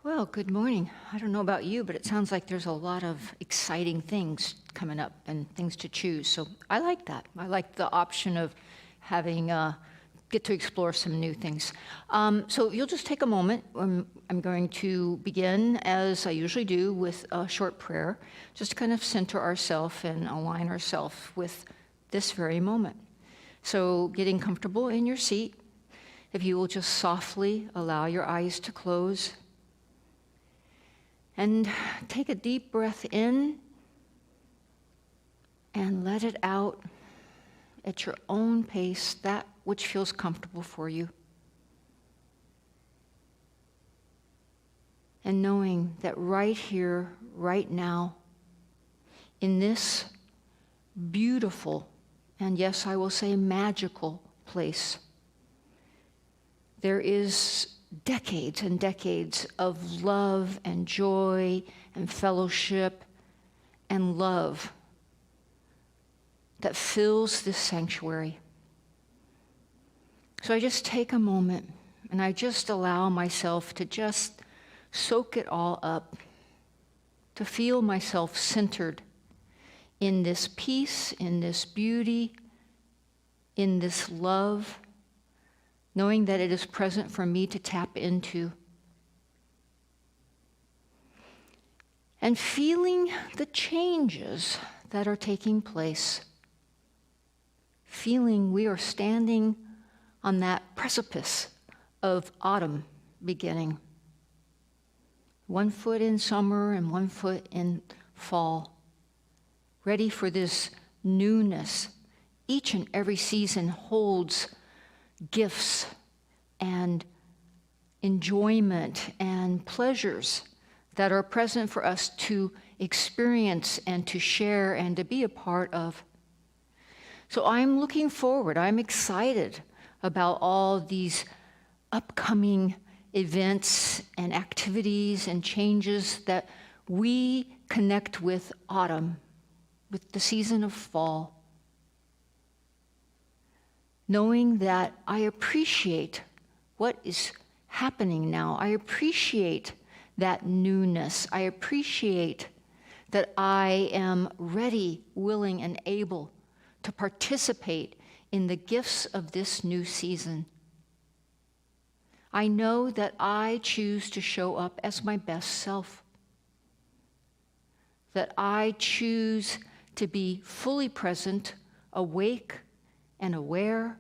Well, good morning. I don't know about you, but it sounds like there's a lot of exciting things coming up and things to choose. So I like that. I like the option of having get to explore some new things. So you'll just take a moment. I'm going to begin, as I usually do, with a short prayer, just to kind of center ourselves and align ourselves with this very moment. So getting comfortable in your seat, if you will just softly allow your eyes to close. And take a deep breath in and let it out at your own pace, that which feels comfortable for you. And knowing that right here, right now, in this beautiful, and yes, I will say magical place, there is decades and decades of love and joy and fellowship and love that fills this sanctuary. So I just take a moment and I just allow myself to just soak it all up, to feel myself centered in this peace, in this beauty, in this love, knowing that it is present for me to tap into. And feeling the changes that are taking place. Feeling we are standing on that precipice of autumn beginning. One foot in summer and one foot in fall. Ready for this newness. Each and every season holds gifts and enjoyment and pleasures that are present for us to experience and to share and to be a part of. So I'm looking forward. I'm excited about all these upcoming events and activities and changes that we connect with autumn, with the season of fall. Knowing that I appreciate what is happening now. I appreciate that newness. I appreciate that I am ready, willing, and able to participate in the gifts of this new season. I know that I choose to show up as my best self. That I choose to be fully present, awake, and aware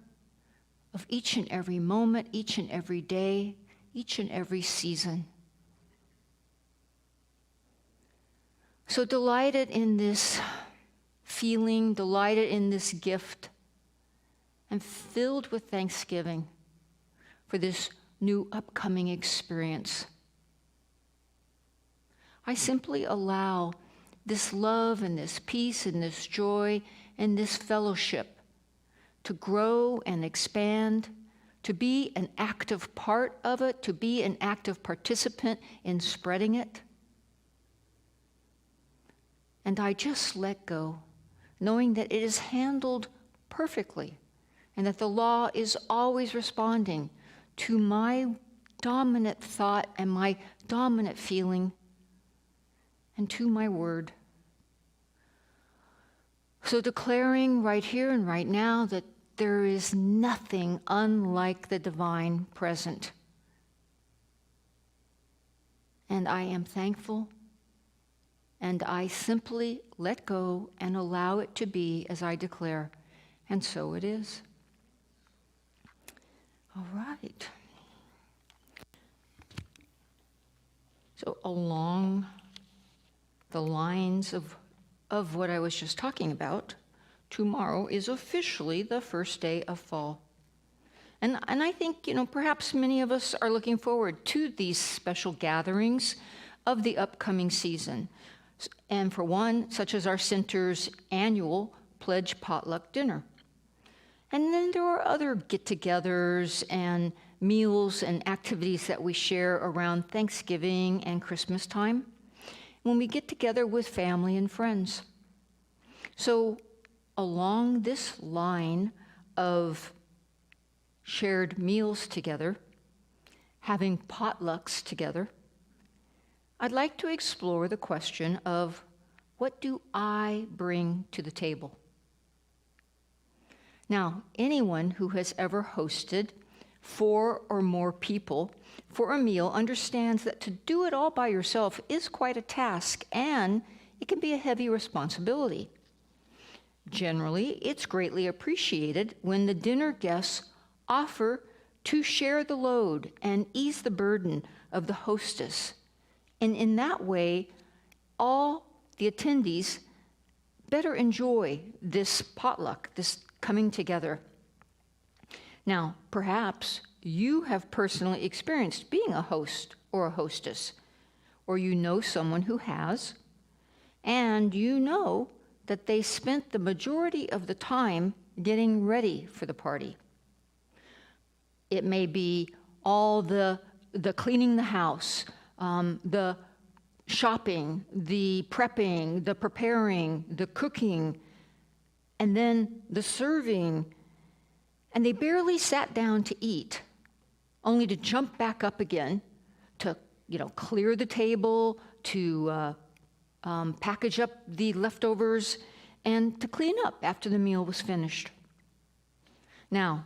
of each and every moment, each and every day, each and every season. So delighted in this feeling, delighted in this gift, and filled with thanksgiving for this new upcoming experience. I simply allow this love and this peace and this joy and this fellowship to grow and expand, to be an active part of it, to be an active participant in spreading it. And I just let go, knowing that it is handled perfectly and that the law is always responding to my dominant thought and my dominant feeling and to my word. So declaring right here and right now that there is nothing unlike the divine present. And I am thankful, and I simply let go and allow it to be as I declare, and so it is. All right. So along the lines of what I was just talking about, tomorrow is officially the first day of fall. And I think, perhaps many of us are looking forward to these special gatherings of the upcoming season. And for one, such as our center's annual Pledge Potluck Dinner. And then there are other get-togethers and meals and activities that we share around Thanksgiving and Christmas time, when we get together with family and friends. So along this line of shared meals together, having potlucks together, I'd like to explore the question of what do I bring to the table? Now, anyone who has ever hosted 4 or more people for a meal understands that to do it all by yourself is quite a task, and it can be a heavy responsibility. Generally, it's greatly appreciated when the dinner guests offer to share the load and ease the burden of the hostess. And in that way, all the attendees better enjoy this potluck, this coming together. Now, perhaps you have personally experienced being a host or a hostess, or you know someone who has, and you know that they spent the majority of the time getting ready for the party. It may be all the cleaning the house, the shopping, the prepping, the preparing, the cooking, and then the serving, and they barely sat down to eat, only to jump back up again to, clear the table, to package up the leftovers, and to clean up after the meal was finished. Now,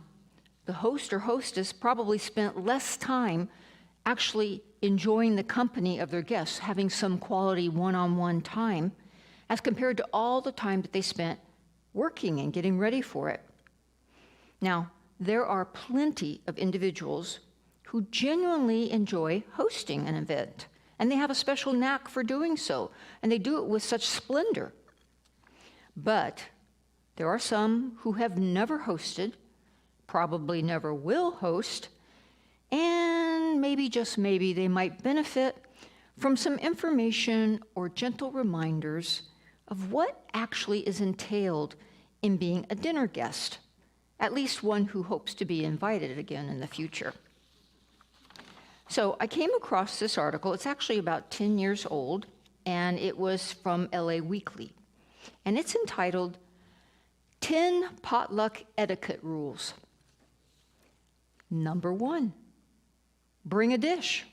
the host or hostess probably spent less time actually enjoying the company of their guests, having some quality one-on-one time, as compared to all the time that they spent working and getting ready for it. Now, there are plenty of individuals who genuinely enjoy hosting an event, and they have a special knack for doing so, and they do it with such splendor. But there are some who have never hosted, probably never will host, and maybe, just maybe, they might benefit from some information or gentle reminders of what actually is entailed in being a dinner guest, at least one who hopes to be invited again in the future. So I came across this article. It's actually about 10 years old, and it was from LA Weekly. And it's entitled 10 Potluck Etiquette Rules. Number 1, bring a dish.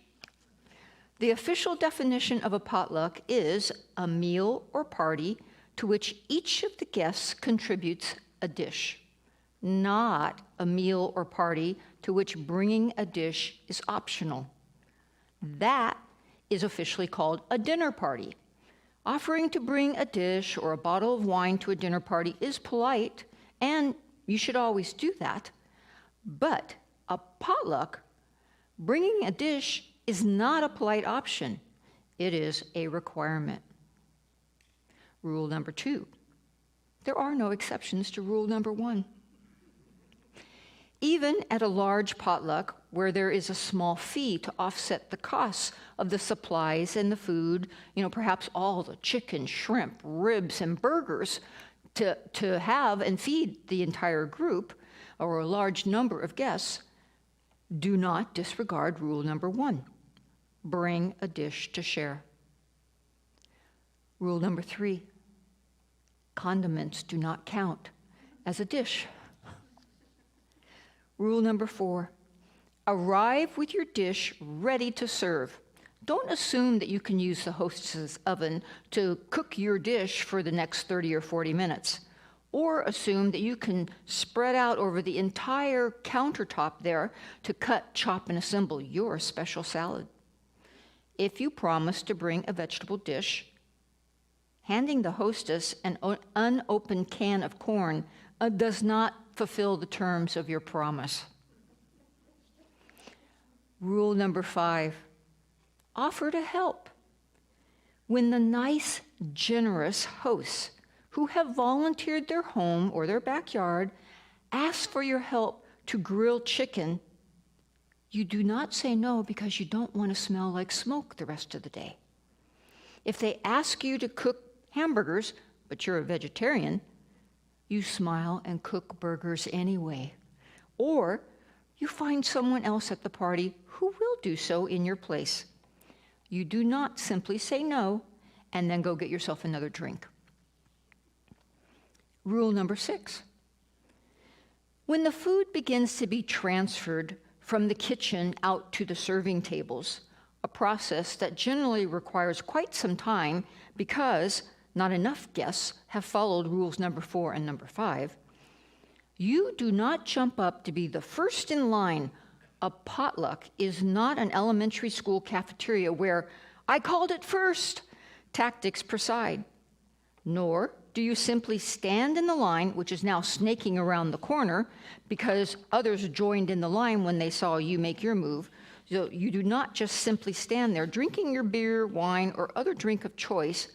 The official definition of a potluck is a meal or party to which each of the guests contributes a dish, not a meal or party to which bringing a dish is optional. That is officially called a dinner party. Offering to bring a dish or a bottle of wine to a dinner party is polite, and you should always do that. But a potluck, bringing a dish, is not a polite option. It is a requirement. Rule number 2. There are no exceptions to rule number 1. Even at a large potluck where there is a small fee to offset the costs of the supplies and the food, perhaps all the chicken, shrimp, ribs, and burgers to have and feed the entire group or a large number of guests, do not disregard rule number 1. Bring a dish to share. Rule number 3. Condiments do not count as a dish. Rule number 4. Arrive with your dish ready to serve. Don't assume that you can use the hostess oven to cook your dish for the next 30 or 40 minutes, or assume that you can spread out over the entire countertop there to cut, chop, and assemble your special salad. If you promise to bring a vegetable dish, handing the hostess an unopened can of corn does not fulfill the terms of your promise. Rule number 5, offer to help. When the nice, generous hosts who have volunteered their home or their backyard ask for your help to grill chicken, you do not say no because you don't want to smell like smoke the rest of the day. If they ask you to cook hamburgers, but you're a vegetarian, you smile and cook burgers anyway. Or you find someone else at the party who will do so in your place. You do not simply say no and then go get yourself another drink. Rule number 6. When the food begins to be transferred from the kitchen out to the serving tables, a process that generally requires quite some time because not enough guests have followed rules number 4 and number 5, you do not jump up to be the first in line. A potluck is not an elementary school cafeteria where "I called it first" tactics preside. Nor do you simply stand in the line, which is now snaking around the corner because others joined in the line when they saw you make your move. So you do not just simply stand there drinking your beer, wine, or other drink of choice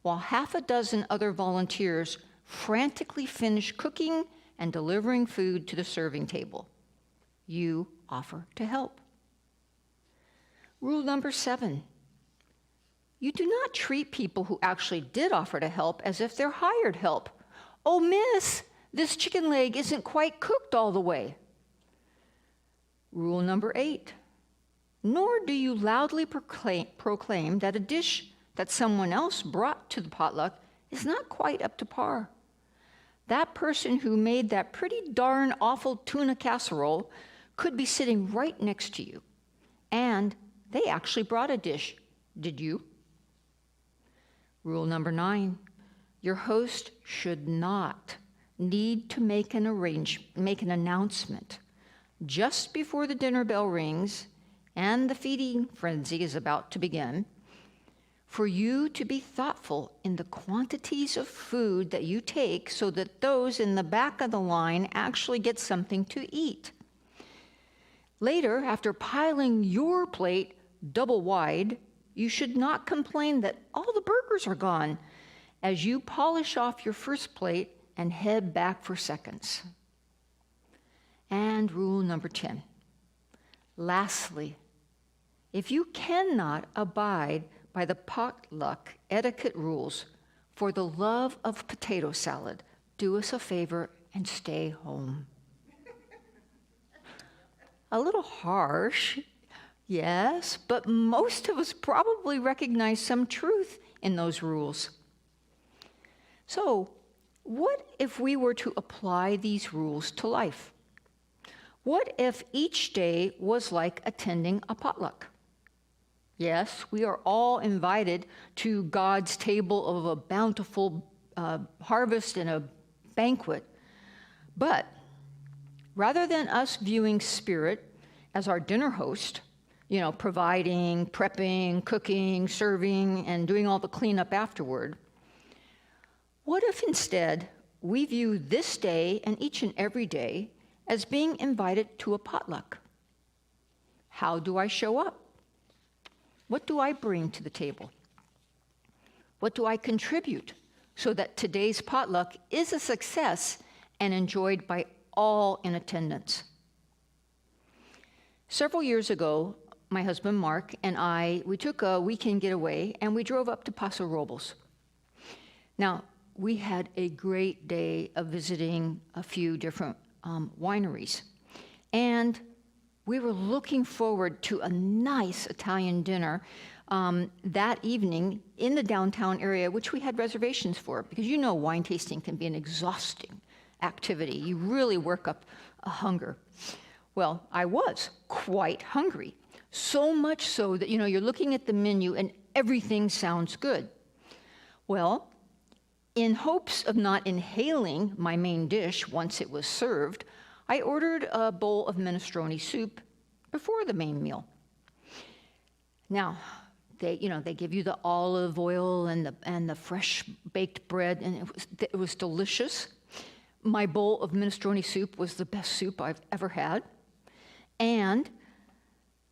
while half a dozen other volunteers frantically finish cooking and delivering food to the serving table. You offer to help. Rule number 7. You do not treat people who actually did offer to help as if they're hired help. "Oh, miss, this chicken leg isn't quite cooked all the way." Rule number 8. Nor do you loudly proclaim that a dish that someone else brought to the potluck is not quite up to par. That person who made that pretty darn awful tuna casserole could be sitting right next to you, and they actually brought a dish. Did you? Rule number 9, your host should not need to make an announcement just before the dinner bell rings and the feeding frenzy is about to begin, for you to be thoughtful in the quantities of food that you take so that those in the back of the line actually get something to eat. Later, after piling your plate double wide, you should not complain that all the burgers are gone as you polish off your first plate and head back for seconds. And rule number 10. Lastly, if you cannot abide by the potluck etiquette rules, for the love of potato salad, do us a favor and stay home. A little harsh, yes, but most of us probably recognize some truth in those rules. So, what if we were to apply these rules to life? What if each day was like attending a potluck? Yes, we are all invited to God's table of a bountiful harvest and a banquet. But rather than us viewing Spirit as our dinner host, providing, prepping, cooking, serving, and doing all the cleanup afterward, what if instead we view this day and each and every day as being invited to a potluck? How do I show up? What do I bring to the table? What do I contribute so that today's potluck is a success and enjoyed by all in attendance? Several years ago, my husband Mark and we took a weekend getaway and we drove up to Paso Robles. Now, we had a great day of visiting a few different wineries. And we were looking forward to a nice Italian dinner that evening in the downtown area, which we had reservations for, because wine tasting can be an exhausting activity. You really work up a hunger. Well, I was quite hungry, so much so that, you're looking at the menu and everything sounds good. Well, in hopes of not inhaling my main dish once it was served, I ordered a bowl of minestrone soup before the main meal. Now, they give you the olive oil and the fresh baked bread, and it was delicious. My bowl of minestrone soup was the best soup I've ever had. And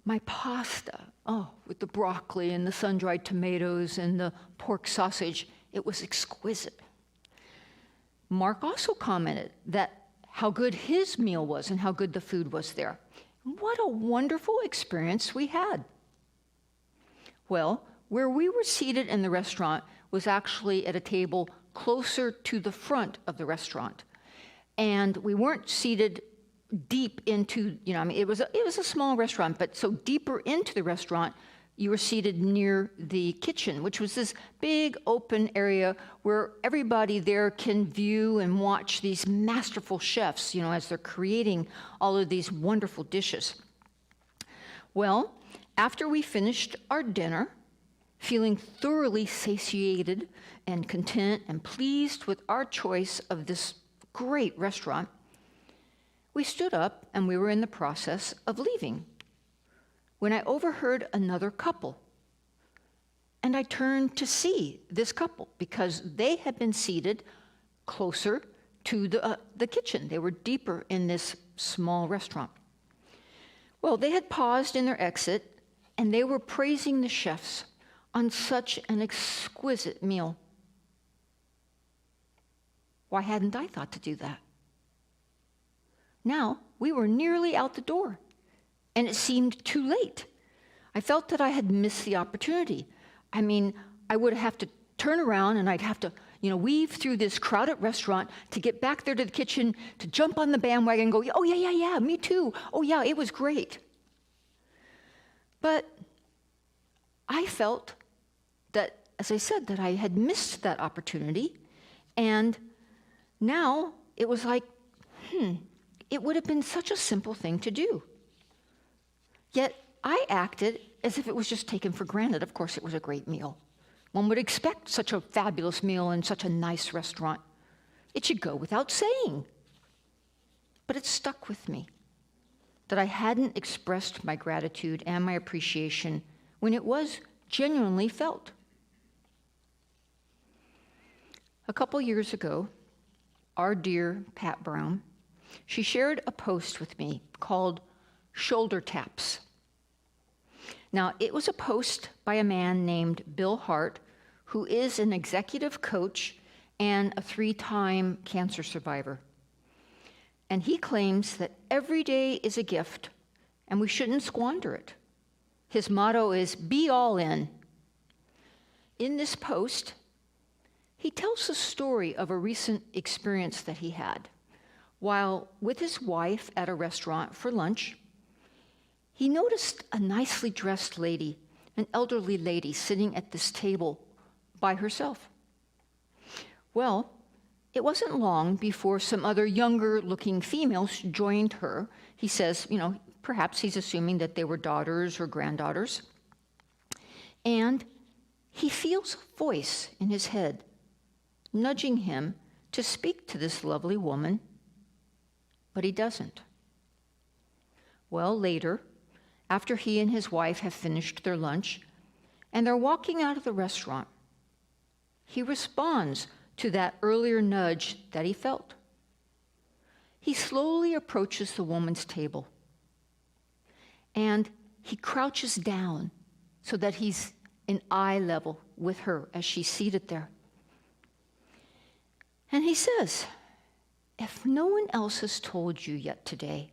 my pasta, with the broccoli and the sun-dried tomatoes and the pork sausage, it was exquisite. Mark also commented that how good his meal was and how good the food was there. What a wonderful experience we had. Well, where we were seated in the restaurant was actually at a table closer to the front of the restaurant. And we weren't seated deep into, it was a small restaurant, but so deeper into the restaurant, you were seated near the kitchen, which was this big open area where everybody there can view and watch these masterful chefs, as they're creating all of these wonderful dishes. Well, After we finished our dinner, feeling thoroughly satiated and content and pleased with our choice of this great restaurant, we stood up and we were in the process of leaving when I overheard another couple. And I turned to see this couple because they had been seated closer to the kitchen. They were deeper in this small restaurant. Well, they had paused in their exit and they were praising the chefs on such an exquisite meal. Why hadn't I thought to do that? Now, we were nearly out the door, and it seemed too late. I felt that I had missed the opportunity. I mean, I would have to turn around and I'd have to, weave through this crowded restaurant to get back there to the kitchen, to jump on the bandwagon and go, oh, yeah, me too. Oh, yeah, it was great. But I felt that, as I said, that I had missed that opportunity, and now it was like, it would have been such a simple thing to do. Yet I acted as if it was just taken for granted. Of course, it was a great meal. One would expect such a fabulous meal in such a nice restaurant. It should go without saying. But it stuck with me that I hadn't expressed my gratitude and my appreciation when it was genuinely felt. A couple years ago, our dear Pat Brown, she shared a post with me called Shoulder Taps. Now, it was a post by a man named Bill Hart, who is an executive coach and a 3-time cancer survivor. And he claims that every day is a gift, and we shouldn't squander it. His motto is, be all in. In this post, he tells the story of a recent experience that he had. While with his wife at a restaurant for lunch, he noticed a nicely dressed lady, an elderly lady, sitting at this table by herself. Well, it wasn't long before some other younger-looking females joined her. He says, perhaps he's assuming that they were daughters or granddaughters. And he feels a voice in his head nudging him to speak to this lovely woman, but he doesn't. Well, later, after he and his wife have finished their lunch and they're walking out of the restaurant, he responds to that earlier nudge that he felt. He slowly approaches the woman's table and he crouches down so that he's in eye level with her as she's seated there. And he says, if no one else has told you yet today,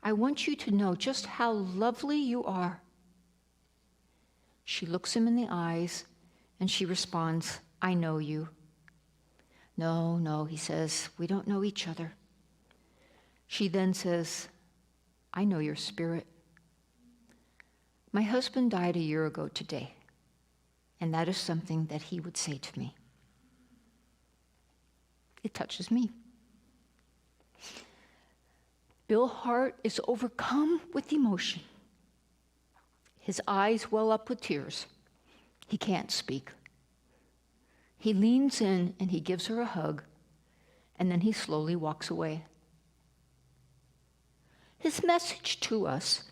I want you to know just how lovely you are. She looks him in the eyes and she responds, I know you. No, he says, we don't know each other. She then says, I know your spirit. My husband died a year ago today, and that is something that he would say to me. It touches me. Bill Hart is overcome with emotion. His eyes well up with tears. He can't speak. He leans in and he gives her a hug, and then he slowly walks away. His message to us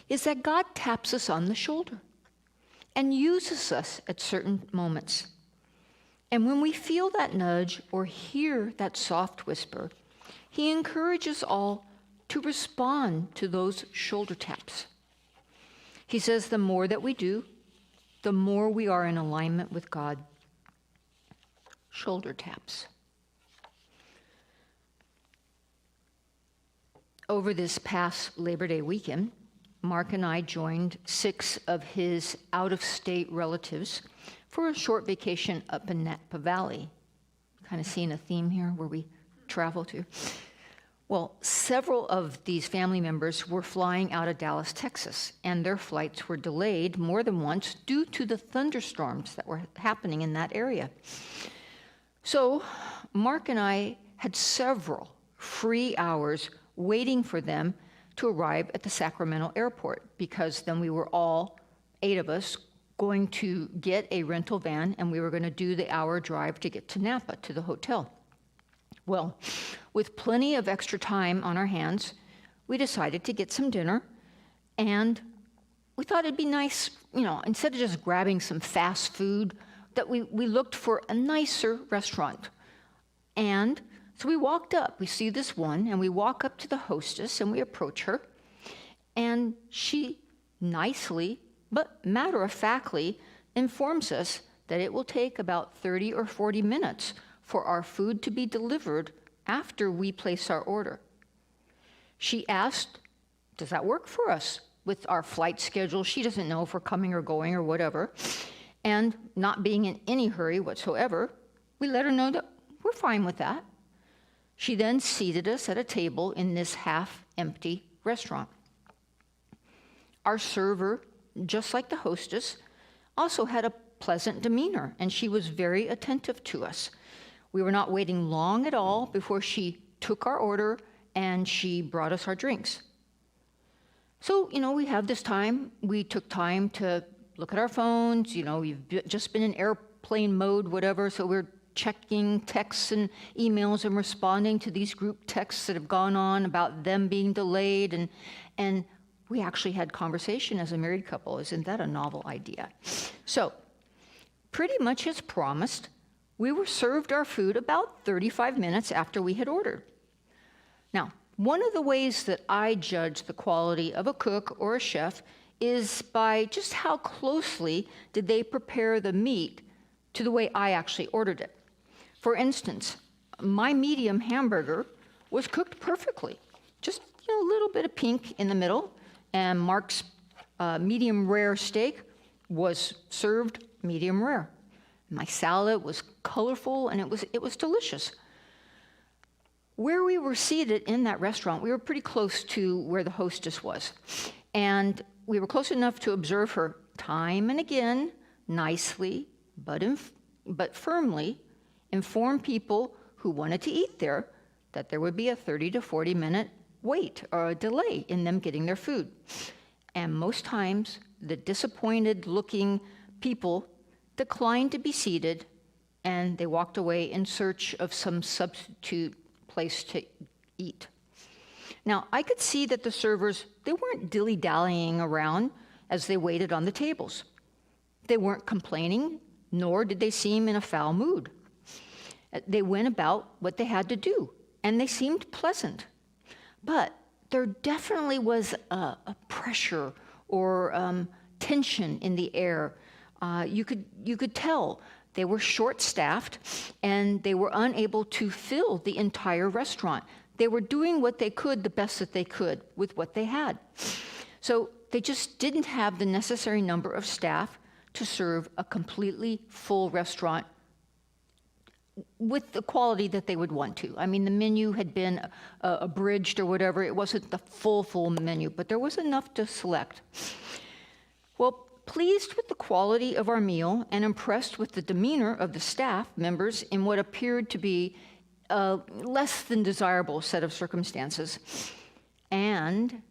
is that God taps us on the shoulder and uses us at certain moments. And when we feel that nudge or hear that soft whisper, he encourages all to respond to those shoulder taps. He says the more that we do, the more we are in alignment with God. Shoulder taps. Over this past Labor Day weekend, Mark and I joined 6 of his out-of-state relatives for a short vacation up in Napa Valley. Kind of seeing a theme here where we travel to. Well, several of these family members were flying out of Dallas, Texas, and their flights were delayed more than once due to the thunderstorms that were happening in that area. So Mark and I had several free hours waiting for them to arrive at the Sacramento airport, because then we were all, 8 of us, going to get a rental van, and we were going to do the hour drive to get to Napa, to the hotel. Well, with plenty of extra time on our hands, we decided to get some dinner, and we thought it'd be nice, instead of just grabbing some fast food, that we looked for a nicer restaurant. And so we walked up. We see this one, and we walk up to the hostess, and we approach her, and she nicely, but matter-of-factly, informs us that it will take about 30 or 40 minutes for our food to be delivered after we place our order. She asked, does that work for us with our flight schedule? She doesn't know if we're coming or going or whatever. And not being in any hurry whatsoever, we let her know that we're fine with that. She then seated us at a table in this half-empty restaurant. Our server, just like the hostess, also had a pleasant demeanor, and she was very attentive to us. We were not waiting long at all before she took our order and she brought us our drinks. So, we have this time. We took time to look at our phones. We've just been in airplane mode, whatever, so we're checking texts and emails and responding to these group texts that have gone on about them being delayed, and we actually had conversation as a married couple. Isn't that a novel idea? So, pretty much as promised, we were served our food about 35 minutes after we had ordered. Now, one of the ways that I judge the quality of a cook or a chef is by just how closely did they prepare the meat to the way I actually ordered it. For instance, my medium hamburger was cooked perfectly, just a little bit of pink in the middle, and Mark's medium rare steak was served medium rare. My salad was colorful, and it was delicious. Where we were seated in that restaurant, we were pretty close to where the hostess was, and we were close enough to observe her time and again, nicely but firmly, inform people who wanted to eat there that there would be a 30 to 40 minute wait or a delay in them getting their food. And most times, the disappointed looking people declined to be seated, and they walked away in search of some substitute place to eat. Now, I could see that the servers, they weren't dilly-dallying around as they waited on the tables. They weren't complaining, nor did they seem in a foul mood. They went about what they had to do, and they seemed pleasant. But there definitely was a pressure or tension in the air. You could tell they were short-staffed, and they were unable to fill the entire restaurant. They were doing what they could, the best that they could, with what they had. So they just didn't have the necessary number of staff to serve a completely full restaurant with the quality that they would want to. I mean, the menu had been abridged or whatever. It wasn't the full menu, but there was enough to select. Well, pleased with the quality of our meal and impressed with the demeanor of the staff members in what appeared to be a less than desirable set of circumstances, and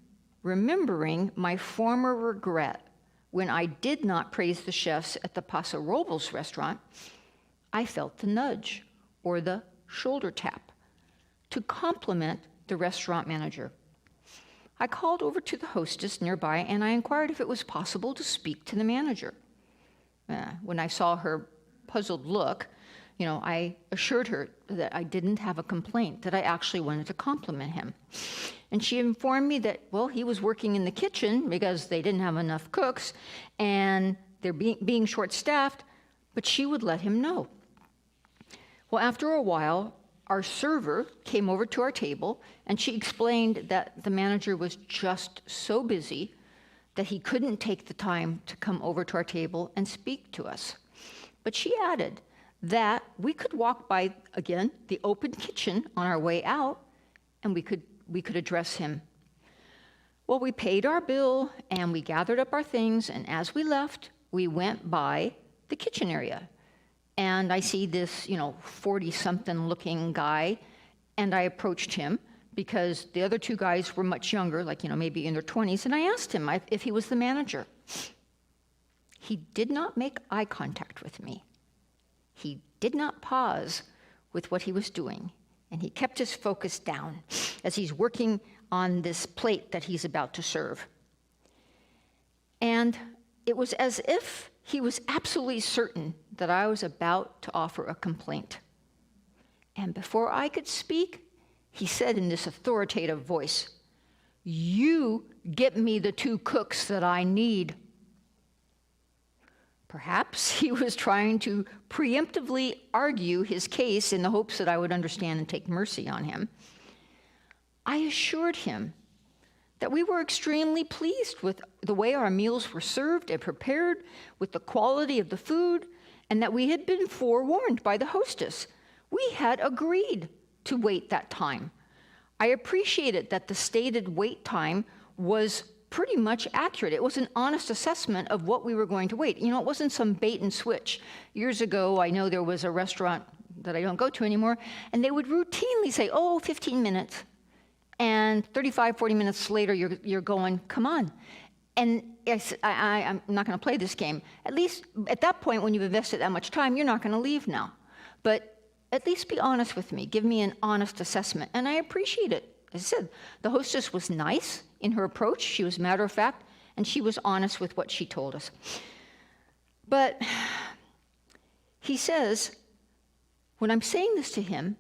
remembering my former regret when I did not praise the chefs at the Paso Robles restaurant, I felt the nudge, or the shoulder tap, to compliment the restaurant manager. I called over to the hostess nearby, and I inquired if it was possible to speak to the manager. When I saw her puzzled look, I assured her that I didn't have a complaint, that I actually wanted to compliment him. And she informed me that, well, he was working in the kitchen because they didn't have enough cooks, and they're being short-staffed, but she would let him know. Well, after a while, our server came over to our table, and she explained that the manager was just so busy that he couldn't take the time to come over to our table and speak to us. But she added that we could walk by, again, the open kitchen on our way out, and we could address him. Well, we paid our bill, and we gathered up our things, and as we left, we went by the kitchen area. And I see this, 40-something looking guy, and I approached him because the other two guys were much younger, like, maybe in their 20s, and I asked him if he was the manager. He did not make eye contact with me. He did not pause with what he was doing, and he kept his focus down as he's working on this plate that he's about to serve. And it was as if he was absolutely certain that I was about to offer a complaint. And before I could speak, he said in this authoritative voice, "You get me the 2 cooks that I need." Perhaps he was trying to preemptively argue his case in the hopes that I would understand and take mercy on him. I assured him that we were extremely pleased with the way our meals were served and prepared, with the quality of the food, and that we had been forewarned by the hostess. We had agreed to wait that time. I appreciated that the stated wait time was pretty much accurate. It was an honest assessment of what we were going to wait. It wasn't some bait and switch. Years ago, I know there was a restaurant that I don't go to anymore, and they would routinely say, 15 minutes. And 35, 40 minutes later, you're going, come on. And I'm not going to play this game. At least at that point, when you've invested that much time, you're not going to leave now. But at least be honest with me. Give me an honest assessment. And I appreciate it. As I said, the hostess was nice in her approach. She was matter of fact, and she was honest with what she told us. But he says, when I'm saying this to him,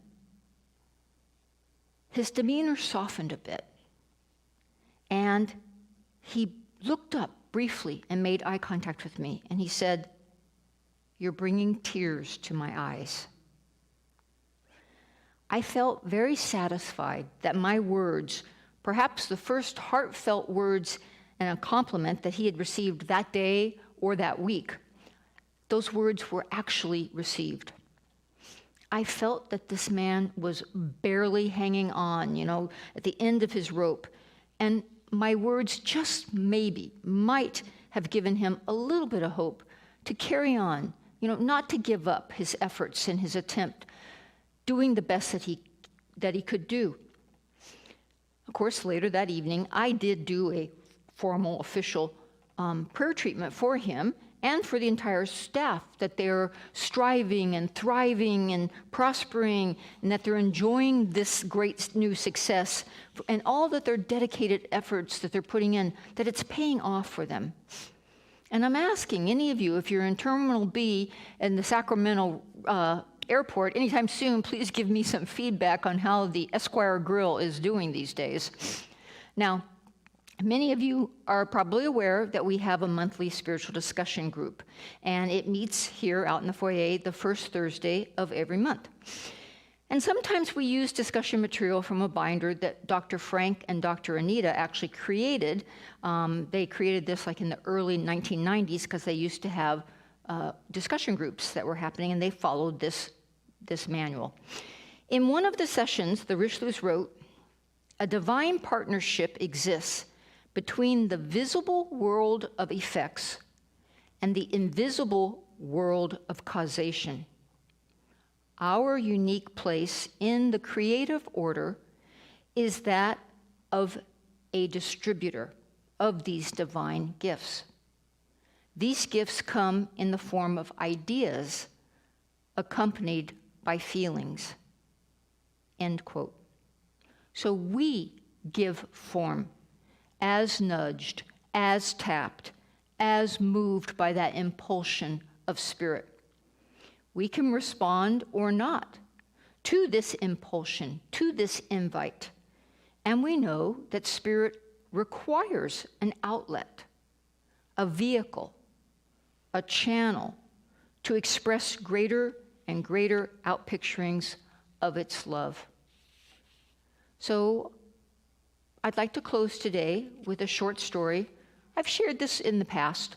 his demeanor softened a bit, and he looked up briefly and made eye contact with me, and he said, "You're bringing tears to my eyes." I felt very satisfied that my words, perhaps the first heartfelt words and a compliment that he had received that day or that week, those words were actually received. I felt that this man was barely hanging on, at the end of his rope. And my words just maybe might have given him a little bit of hope to carry on, not to give up his efforts in his attempt, doing the best that he could do. Of course, later that evening, I did do a formal, official prayer treatment for him and for the entire staff, that they're striving and thriving and prospering, and that they're enjoying this great new success, and all that their dedicated efforts that they're putting in, that it's paying off for them. And I'm asking any of you, if you're in Terminal B in the Sacramento airport anytime soon, please give me some feedback on how the Esquire Grill is doing these days. Now, many of you are probably aware that we have a monthly spiritual discussion group, and it meets here out in the foyer the first Thursday of every month. And sometimes we use discussion material from a binder that Dr. Frank and Dr. Anita actually created. They created this like in the early 1990s because they used to have discussion groups that were happening, and they followed this manual. In one of the sessions, the Richelieu's wrote, "A divine partnership exists between the visible world of effects and the invisible world of causation. Our unique place in the creative order is that of a distributor of these divine gifts. These gifts come in the form of ideas accompanied by feelings." End quote. So we give form as nudged, as tapped, as moved by that impulsion of spirit. We can respond or not to this impulsion, to this invite. And we know that spirit requires an outlet, a vehicle, a channel to express greater and greater outpicturings of its love. So I'd like to close today with a short story. I've shared this in the past,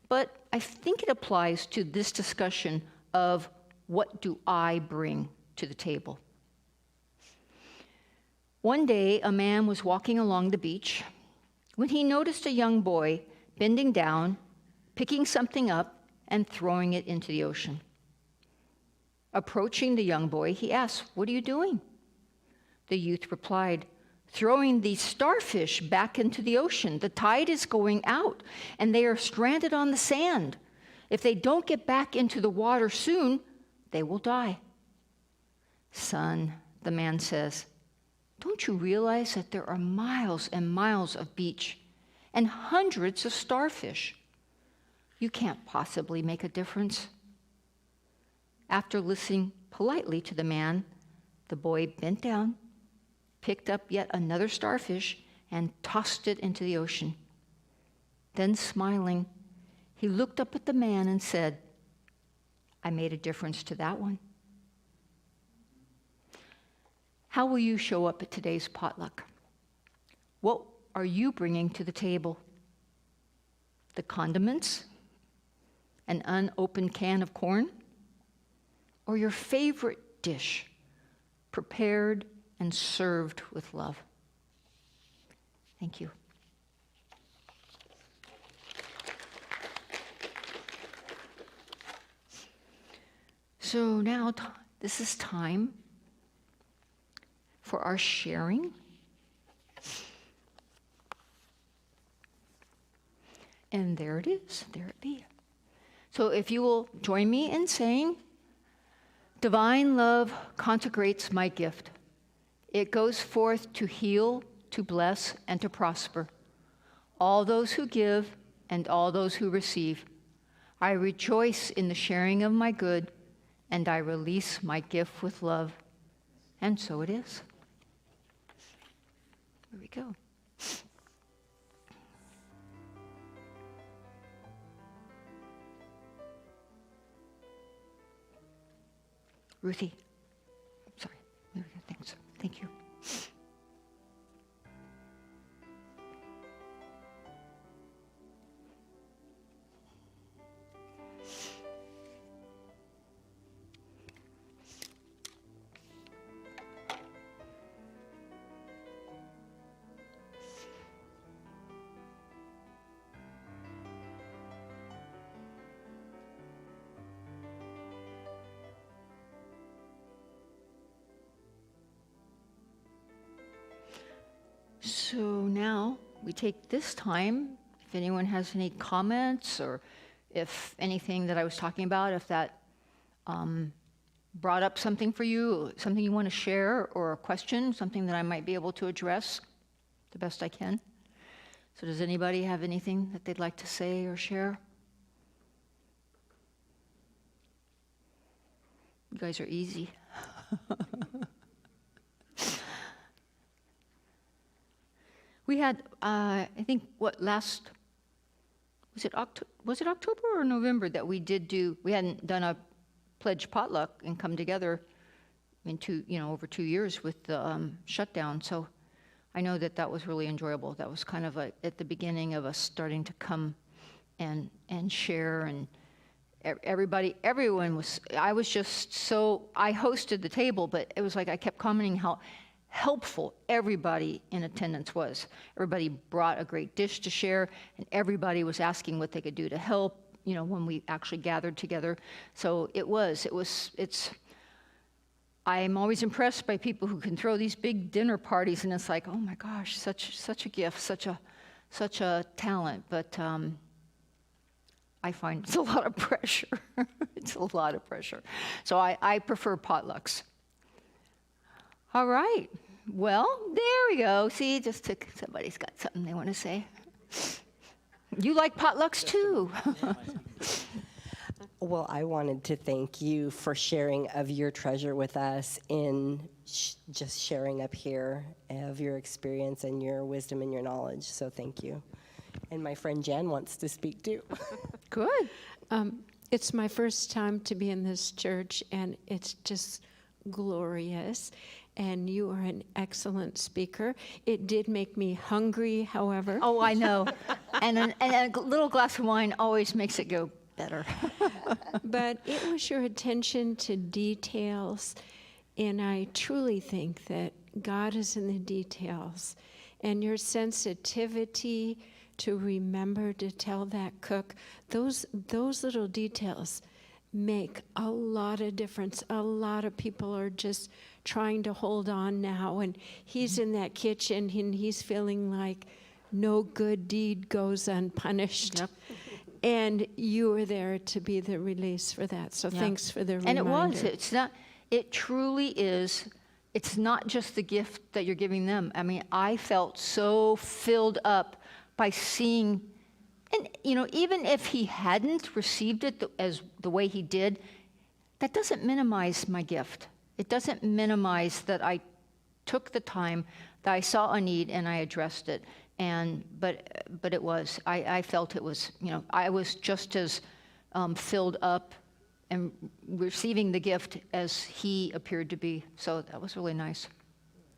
but I think it applies to this discussion of what do I bring to the table. One day, a man was walking along the beach when he noticed a young boy bending down, picking something up, and throwing it into the ocean. Approaching the young boy, he asked, "What are you doing?" The youth replied, throwing these starfish back into the ocean. The tide is going out, and they are stranded on the sand. If they don't get back into the water soon, they will die. Son, the man says, don't you realize that there are miles and miles of beach and hundreds of starfish? You can't possibly make a difference. After listening politely to the man, the boy bent down, picked up yet another starfish, and tossed it into the ocean. Then, smiling, he looked up at the man and said, I made a difference to that one. How will you show up at today's potluck? What are you bringing to the table? The condiments? An unopened can of corn? Or your favorite dish, prepared and served with love? Thank you. So now this is time for our sharing. And there it is, there it be. So if you will join me in saying, divine love consecrates my gift. It goes forth to heal, to bless, and to prosper all those who give and all those who receive. I rejoice in the sharing of my good, and I release my gift with love. And so it is. Here we go. Ruthie. Sorry. There we go. Thanks. Thank you. So now we take this time, if anyone has any comments or if anything that I was talking about, if that brought up something for you, something you want to share or a question, something that I might be able to address the best I can. So does anybody have anything that they'd like to say or share? You guys are easy. We had, I think, was it October or November that we hadn't done a pledge potluck and come together in over 2 years with the shutdown. So I know that was really enjoyable. That was kind of at the beginning of us starting to come and share, and everyone was, I hosted the table, but it was like I kept commenting how helpful everybody in attendance was. Everybody brought a great dish to share, and everybody was asking what they could do to help, when we actually gathered together. So I'm always impressed by people who can throw these big dinner parties, and it's like, oh my gosh, such a gift, such a talent. But I find it's a lot of pressure. It's a lot of pressure. So I prefer potlucks. All right. Well, there we go. See, somebody's got something they want to say. You like potlucks too. Well, I wanted to thank you for sharing of your treasure with us in just sharing up here of your experience and your wisdom and your knowledge. So thank you. And my friend Jen wants to speak too. Good. It's my first time to be in this church, and it's just glorious. And you are an excellent speaker. It did make me hungry, however. Oh, I know. and a little glass of wine always makes it go better. But it was your attention to details, and I truly think that God is in the details. And your sensitivity to remember to tell that cook, those little details, make a lot of difference. A lot of people are just trying to hold on now, and he's in that kitchen and he's feeling like no good deed goes unpunished. Yep. And you were there to be the release for that. So Yeah. thanks for the And reminder. it truly is, it's not just the gift that you're giving them. I mean, I felt so filled up by seeing, and even if he hadn't received it as the way he did, that doesn't minimize my gift. It doesn't minimize that I took the time, that I saw a need and I addressed it. But it was, I felt it was, I was just as filled up and receiving the gift as he appeared to be. So that was really nice.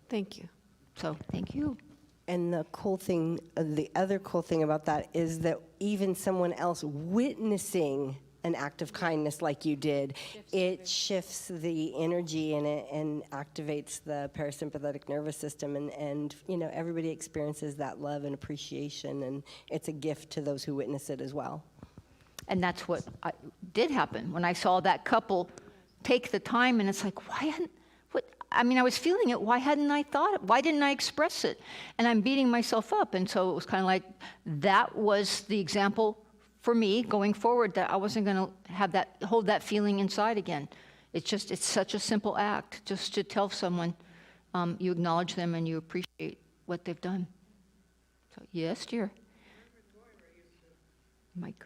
Thank you. So thank you. And the other cool thing about that is that even someone else witnessing an act of kindness like you did, it shifts the energy in it and activates the parasympathetic nervous system, and everybody experiences that love and appreciation, and it's a gift to those who witness it as well. And that's what did happen when I saw that couple take the time, and it's like, I was feeling it. Why hadn't I thought it? Why didn't I express it? And I'm beating myself up. And so it was kind of like, that was the example for me going forward, that I wasn't going to hold that feeling inside again. It's such a simple act, just to tell someone you acknowledge them and you appreciate what they've done. So, yes, dear. Mike.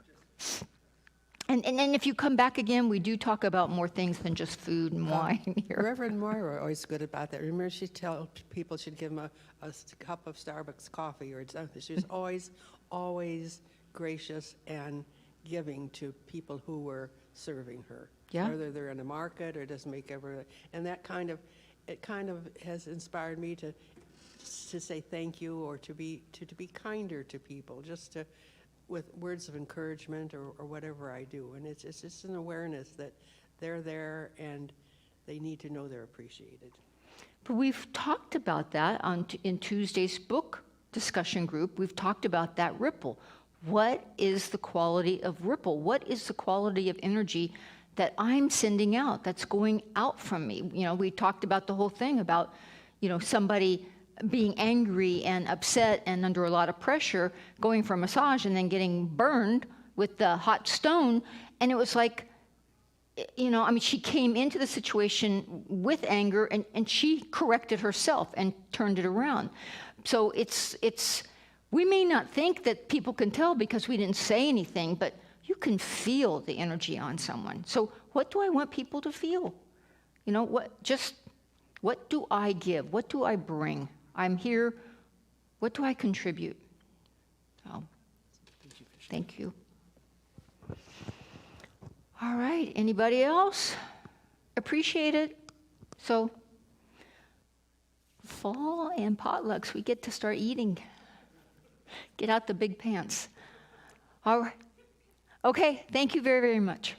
And if you come back again, we do talk about more things than just food and wine here. Reverend Moira always good about that. Remember, she'd tell people she'd give them a cup of Starbucks coffee or something. She was always gracious and giving to people who were serving her. Yeah. Whether they're in a market or doesn't make ever, and it kind of has inspired me to say thank you, or to be kinder to people, just to, with words of encouragement or whatever I do. And it's just an awareness that they're there and they need to know they're appreciated. But we've talked about that in Tuesday's book discussion group. We've talked about that ripple. What is the quality of ripple? What is the quality of energy that I'm sending out, that's going out from me? We talked about the whole thing about, somebody being angry and upset and under a lot of pressure, going for a massage and then getting burned with the hot stone. And it was like, she came into the situation with anger and she corrected herself and turned it around. So we may not think that people can tell because we didn't say anything, but you can feel the energy on someone. So what do I want people to feel? What do I give? What do I bring? I'm here. What do I contribute? So, thank you. All right, anybody else? Appreciate it. So, fall and potlucks, we get to start eating. Get out the big pants. All right. Okay, thank you very, very much.